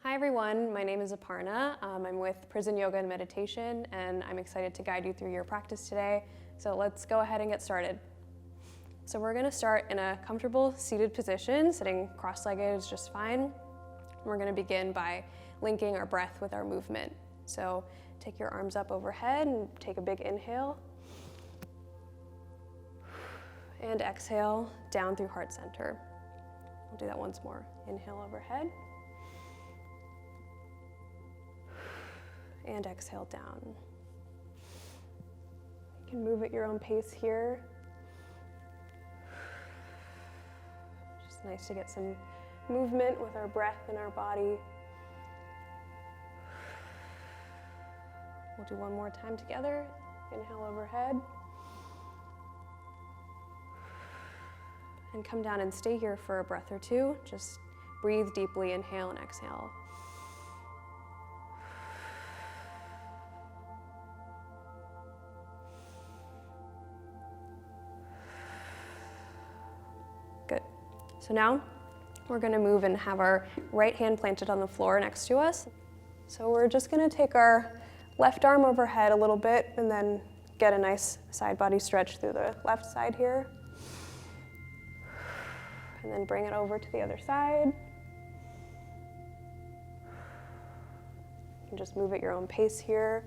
Hi everyone, my name is Aparna. I'm with Prison Yoga and Meditation, and I'm excited to guide you through your practice today. So let's go ahead and get started. So we're gonna start in a comfortable seated position. Sitting cross-legged is just fine. We're gonna begin by linking our breath with our movement. So take your arms up overhead and take a big inhale. And exhale down through heart center. We'll do that once more. Inhale overhead. And exhale down. You can move at your own pace here. Just nice to get some movement with our breath and our body. We'll do one more time together. Inhale overhead. And come down and stay here for a breath or two. Just breathe deeply, inhale and exhale. Good. So now we're going to move and have our right hand planted on the floor next to us. So we're just going to take our left arm overhead a little bit and then get a nice side body stretch through the left side here. And then bring it over to the other side. You can just move at your own pace here.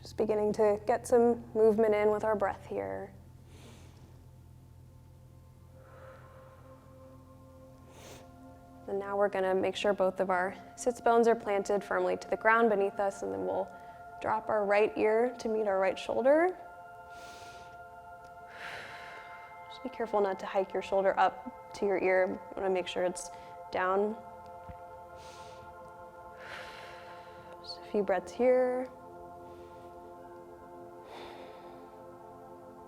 Just beginning to get some movement in with our breath here. And now we're going to make sure both of our sits bones are planted firmly to the ground beneath us, and then we'll drop our right ear to meet our right shoulder. Just be careful not to hike your shoulder up to your ear. You want to make sure it's down. Just a few breaths here.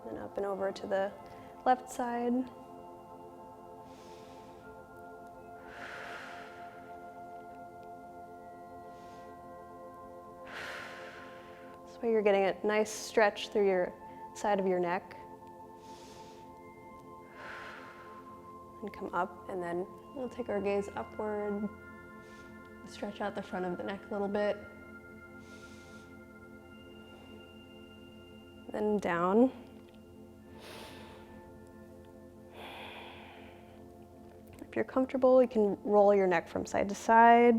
And up and over to the left side. This way you're getting a nice stretch through your side of your neck. And come up, and then we'll take our gaze upward. Stretch out the front of the neck a little bit. Then down. If you're comfortable, you can roll your neck from side to side,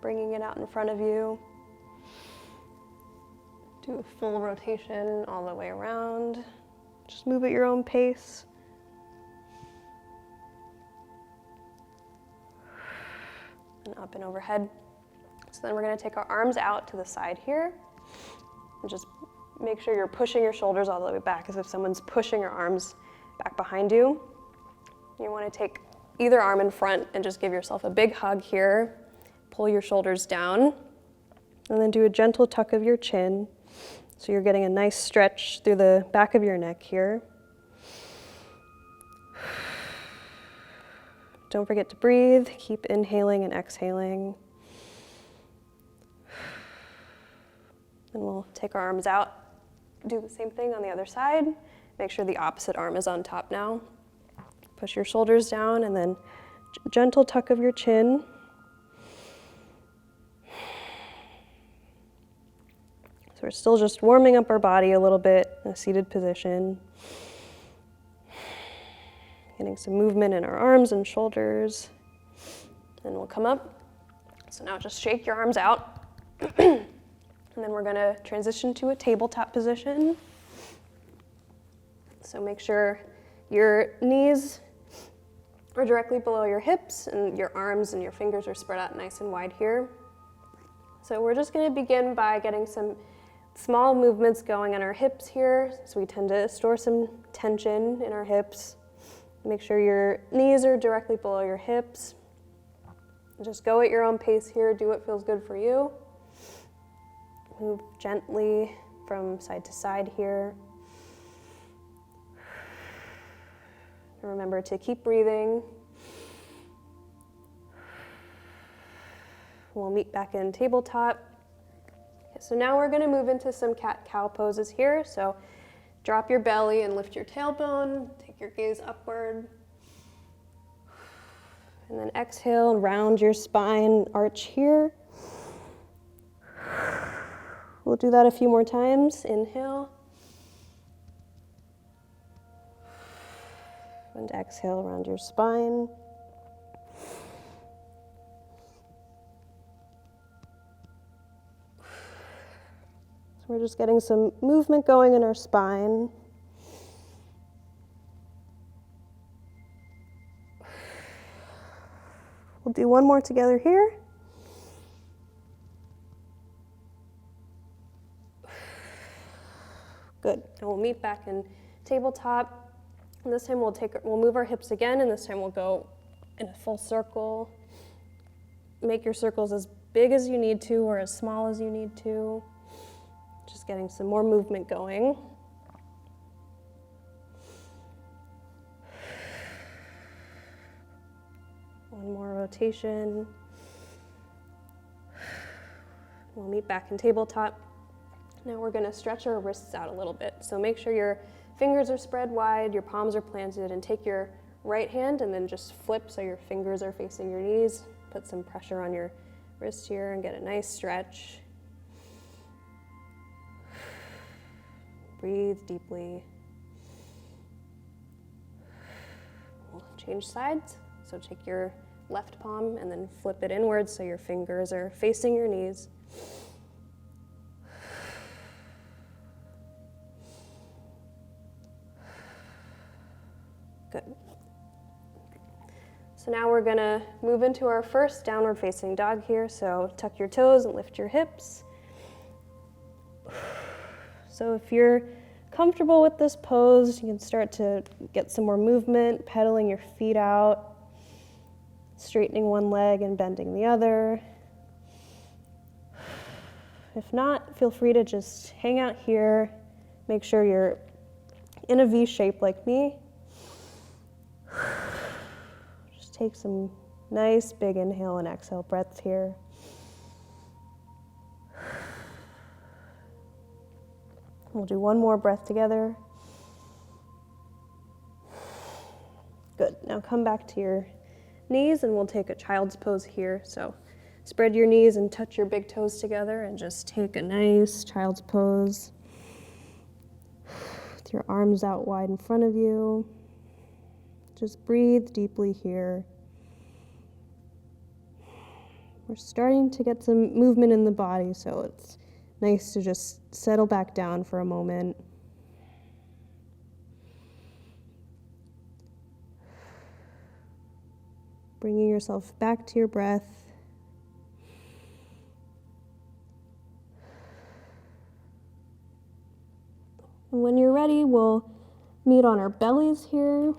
bringing it out in front of you. Do a full rotation all the way around. Just move at your own pace. And up and overhead. So then we're going to take our arms out to the side here. And just make sure you're pushing your shoulders all the way back, as if someone's pushing your arms back behind you. You want to take either arm in front and just give yourself a big hug here. Pull your shoulders down. And then do a gentle tuck of your chin. So you're getting a nice stretch through the back of your neck here. Don't forget to breathe. Keep inhaling and exhaling. And we'll take our arms out. Do the same thing on the other side. Make sure the opposite arm is on top now. Push your shoulders down and then gentle tuck of your chin. So we're still just warming up our body a little bit in a seated position. Getting some movement in our arms and shoulders. And we'll come up. So now just shake your arms out. And then we're going to transition to a tabletop position. So make sure your knees are directly below your hips and your arms and your fingers are spread out nice and wide here. So we're just going to begin by getting some small movements going on our hips here. So we tend to store some tension in our hips. Make sure your knees are directly below your hips. Just go at your own pace here. Do what feels good for you. Move gently from side to side here. And remember to keep breathing. We'll meet back in tabletop. So now we're gonna move into some cat-cow poses here. So drop your belly and lift your tailbone, take your gaze upward. And then exhale, round your spine, arch here. We'll do that a few more times. Inhale. And exhale, round your spine. So we're just getting some movement going in our spine. We'll do one more together here. Good. And we'll meet back in tabletop. And this time we'll move our hips again, and this time we'll go in a full circle. Make your circles as big as you need to or as small as you need to. Just getting some more movement going. One more rotation. We'll meet back in tabletop. Now we're going to stretch our wrists out a little bit. So make sure your fingers are spread wide, your palms are planted, and take your right hand and then just flip so your fingers are facing your knees. Put some pressure on your wrist here and get a nice stretch. Breathe deeply. We'll change sides. So take your left palm and then flip it inwards so your fingers are facing your knees. Good. So now we're gonna move into our first downward facing dog here. So tuck your toes and lift your hips. So if you're comfortable with this pose, you can start to get some more movement, pedaling your feet out, straightening one leg and bending the other. If not, feel free to just hang out here. Make sure you're in a V shape like me. Just take some nice big inhale and exhale breaths here. We'll do one more breath together. Good. Now come back to your knees and we'll take a child's pose here. So spread your knees and touch your big toes together and just take a nice child's pose. With your arms out wide in front of you. Just breathe deeply here. We're starting to get some movement in the body, so it's nice to just settle back down for a moment. Bringing yourself back to your breath. And when you're ready, we'll meet on our bellies here.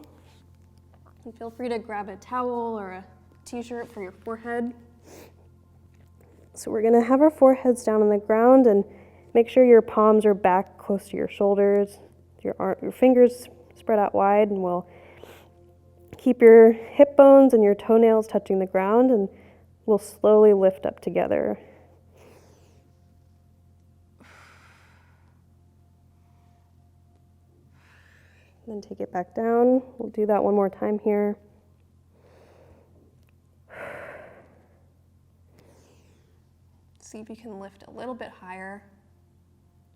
And feel free to grab a towel or a t-shirt for your forehead. So we're gonna have our foreheads down on the ground and make sure your palms are back close to your shoulders. Your fingers spread out wide, and we'll keep your hip bones and your toenails touching the ground, and we'll slowly lift up together. Then take it back down. We'll do that one more time here. See if you can lift a little bit higher.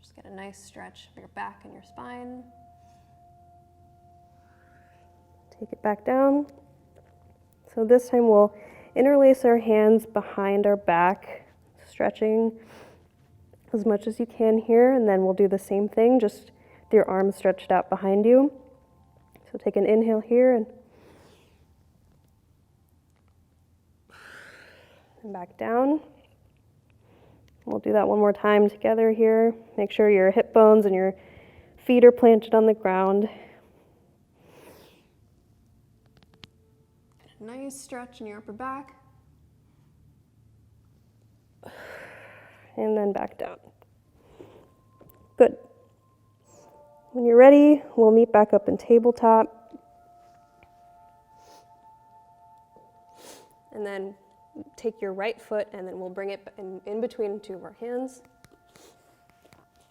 Just get a nice stretch of your back and your spine. Take it back down. So this time we'll interlace our hands behind our back, stretching as much as you can here, and then we'll do the same thing, just with your arms stretched out behind you. So take an inhale here and back down. We'll do that one more time together here. Make sure your hip bones and your feet are planted on the ground. Get a nice stretch in your upper back. And then back down. Good. When you're ready, we'll meet back up in tabletop. And then take your right foot and then we'll bring it in between two of our hands.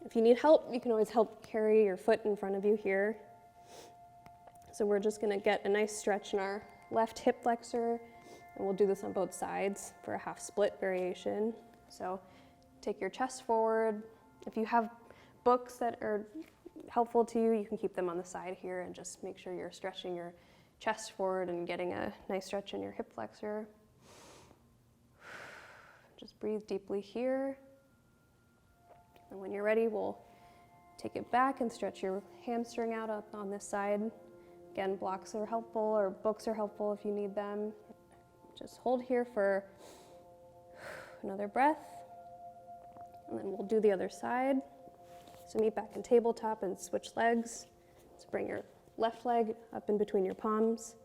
If you need help, you can always help carry your foot in front of you here. So we're just gonna get a nice stretch in our left hip flexor, and we'll do this on both sides for a half split variation. So take your chest forward. If you have books that are helpful to you, you can keep them on the side here and just make sure you're stretching your chest forward and getting a nice stretch in your hip flexor. Just breathe deeply here. And when you're ready, we'll take it back and stretch your hamstring out up on this side. Again, blocks are helpful, or books are helpful if you need them. Just hold here for another breath, and then we'll do the other side. So meet back in tabletop and switch legs. So bring your left leg up in between your palms.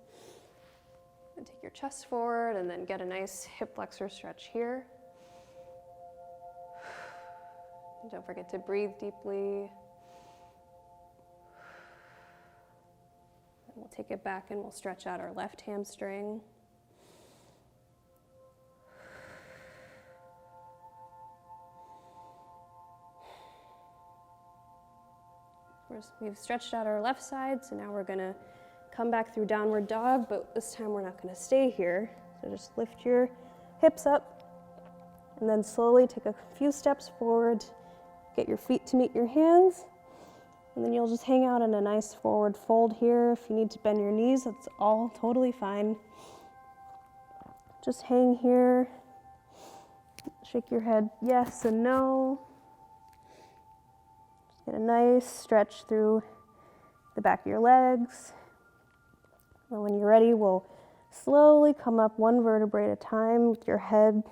And take your chest forward, and then get a nice hip flexor stretch here. And don't forget to breathe deeply. And we'll take it back and we'll stretch out our left hamstring. We've stretched out our left side, so now we're gonna come back through downward dog, but this time we're not gonna stay here. So just lift your hips up and then slowly take a few steps forward, get your feet to meet your hands, and then you'll just hang out in a nice forward fold here. If you need to bend your knees, that's all totally fine. Just hang here, shake your head yes and no. Get a nice stretch through the back of your legs. And when you're ready, we'll slowly come up one vertebrae at a time with your head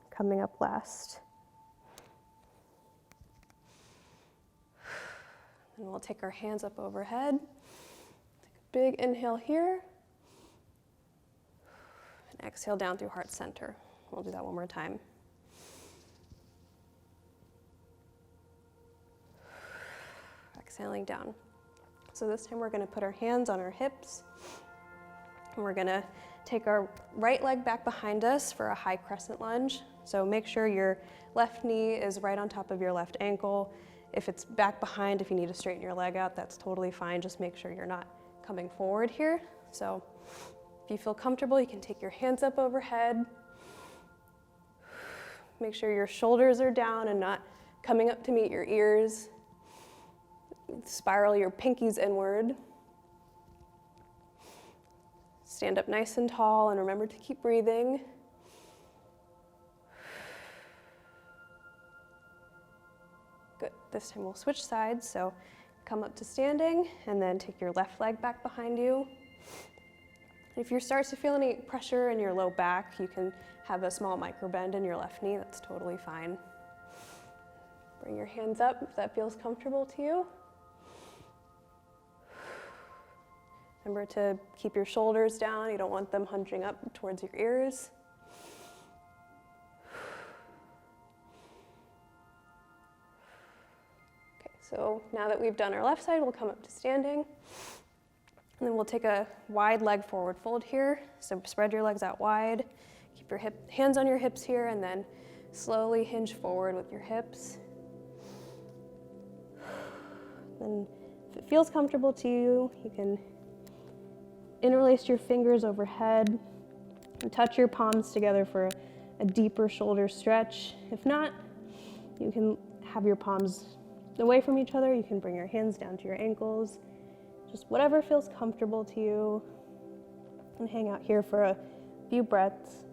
coming up last. And we'll take our hands up overhead. Take a big inhale here. And exhale down through heart center. We'll do that one more time. Exhaling down. So this time we're going to put our hands on our hips, and we're going to take our right leg back behind us for a high crescent lunge. So make sure your left knee is right on top of your left ankle. If it's back behind, if you need to straighten your leg out, that's totally fine. Just make sure you're not coming forward here. So if you feel comfortable, you can take your hands up overhead. Make sure your shoulders are down and not coming up to meet your ears. Spiral your pinkies inward. Stand up nice and tall and remember to keep breathing. Good. This time we'll switch sides. So come up to standing and then take your left leg back behind you. If you start to feel any pressure in your low back, you can have a small micro bend in your left knee. That's totally fine. Bring your hands up if that feels comfortable to you. Remember to keep your shoulders down. You don't want them hunching up towards your ears. Okay, so now that we've done our left side, we'll come up to standing. And then we'll take a wide leg forward fold here. So spread your legs out wide. Keep your hands on your hips here, and then slowly hinge forward with your hips. And if it feels comfortable to you, you can interlace your fingers overhead and touch your palms together for a deeper shoulder stretch. If not, you can have your palms away from each other. You can bring your hands down to your ankles. Just whatever feels comfortable to you. And hang out here for a few breaths.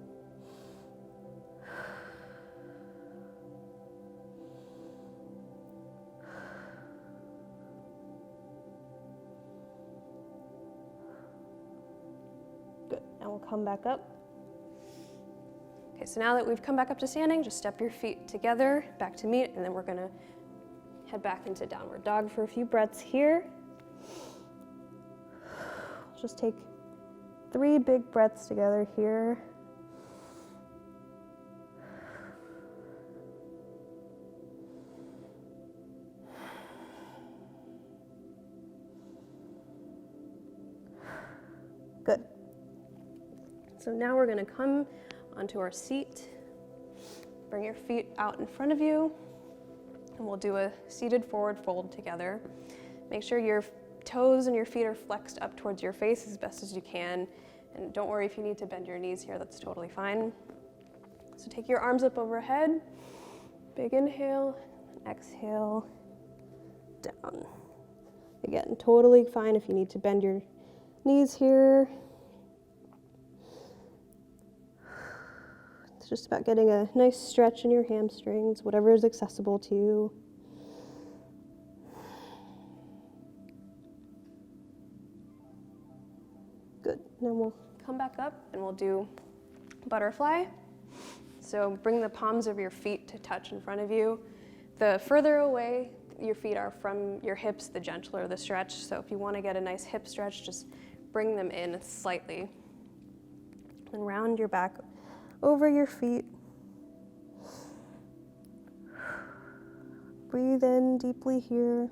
We'll come back up. Okay, so now that we've come back up to standing, just step your feet together, back to meet, and then we're gonna head back into downward dog for a few breaths here. Just take 3 big breaths together here. Good. So now we're going to come onto our seat. Bring your feet out in front of you. And we'll do a seated forward fold together. Make sure your toes and your feet are flexed up towards your face as best as you can. And don't worry if you need to bend your knees here, that's totally fine. So take your arms up overhead. Big inhale, exhale, down. Again, totally fine if you need to bend your knees here. It's just about getting a nice stretch in your hamstrings, whatever is accessible to you. Good. Now we'll come back up and we'll do butterfly. So bring the palms of your feet to touch in front of you. The further away your feet are from your hips, the gentler the stretch. So if you want to get a nice hip stretch, just bring them in slightly. And round your back over your feet. Breathe in deeply here.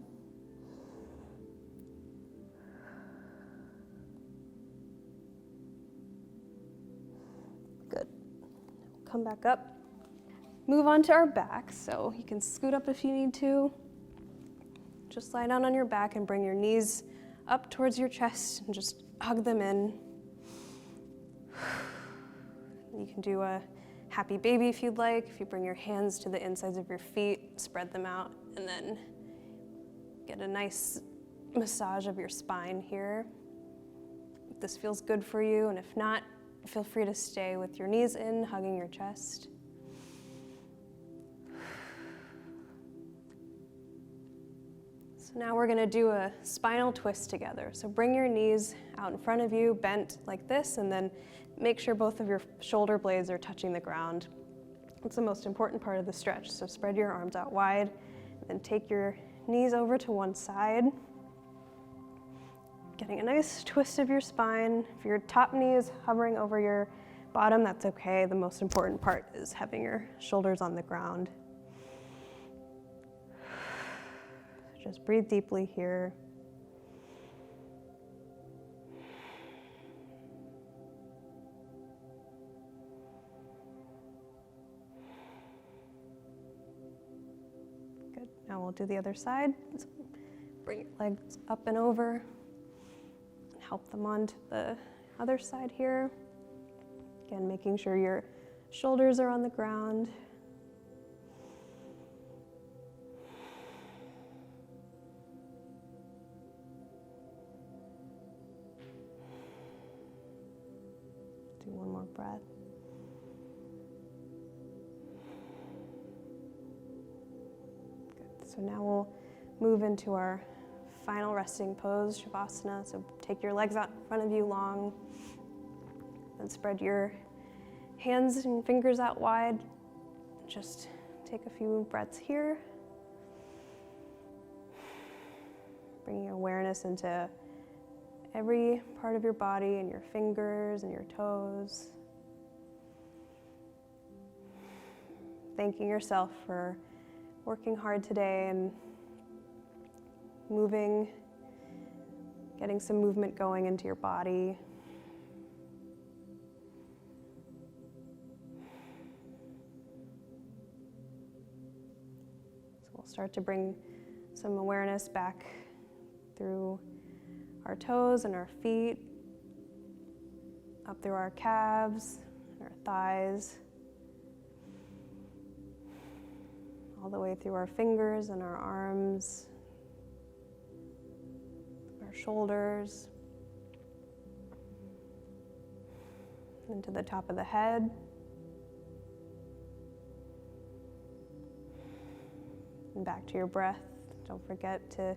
Good. Come back up. Move on to our back, so you can scoot up if you need to. Just lie down on your back and bring your knees up towards your chest and just hug them in. You can do a happy baby if you'd like. If you bring your hands to the insides of your feet, spread them out, and then get a nice massage of your spine here. If this feels good for you, and if not, feel free to stay with your knees in, hugging your chest. So now we're going to do a spinal twist together. So bring your knees out in front of you, bent like this, and then make sure both of your shoulder blades are touching the ground. That's the most important part of the stretch. So spread your arms out wide, and then take your knees over to one side. Getting a nice twist of your spine. If your top knee is hovering over your bottom, that's okay. The most important part is having your shoulders on the ground. Just breathe deeply here. Good. Now we'll do the other side. So bring your legs up and over. Help them onto the other side here. Again, making sure your shoulders are on the ground. Do one more breath. Good. So now we'll move into our final resting pose, Shavasana. So take your legs out in front of you long, and spread your hands and fingers out wide. Just take a few breaths here. Bringing your awareness into every part of your body and your fingers and your toes. Thanking yourself for working hard today and moving, getting some movement going into your body. So we'll start to bring some awareness back through our toes and our feet, up through our calves, our thighs, all the way through our fingers and our arms, our shoulders, into the top of the head, and back to your breath. Don't forget to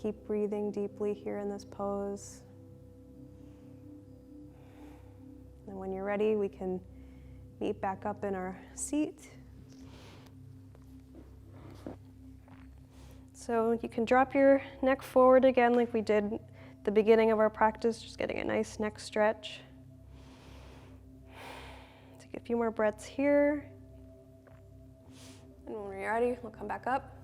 keep breathing deeply here in this pose. And when you're ready, we can meet back up in our seat. So you can drop your neck forward again like we did at the beginning of our practice, just getting a nice neck stretch. Take a few more breaths here. And when we're ready, we'll come back up.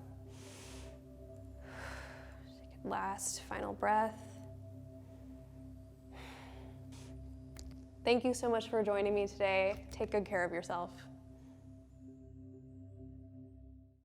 Last final breath. Thank you so much for joining me today. Take good care of yourself.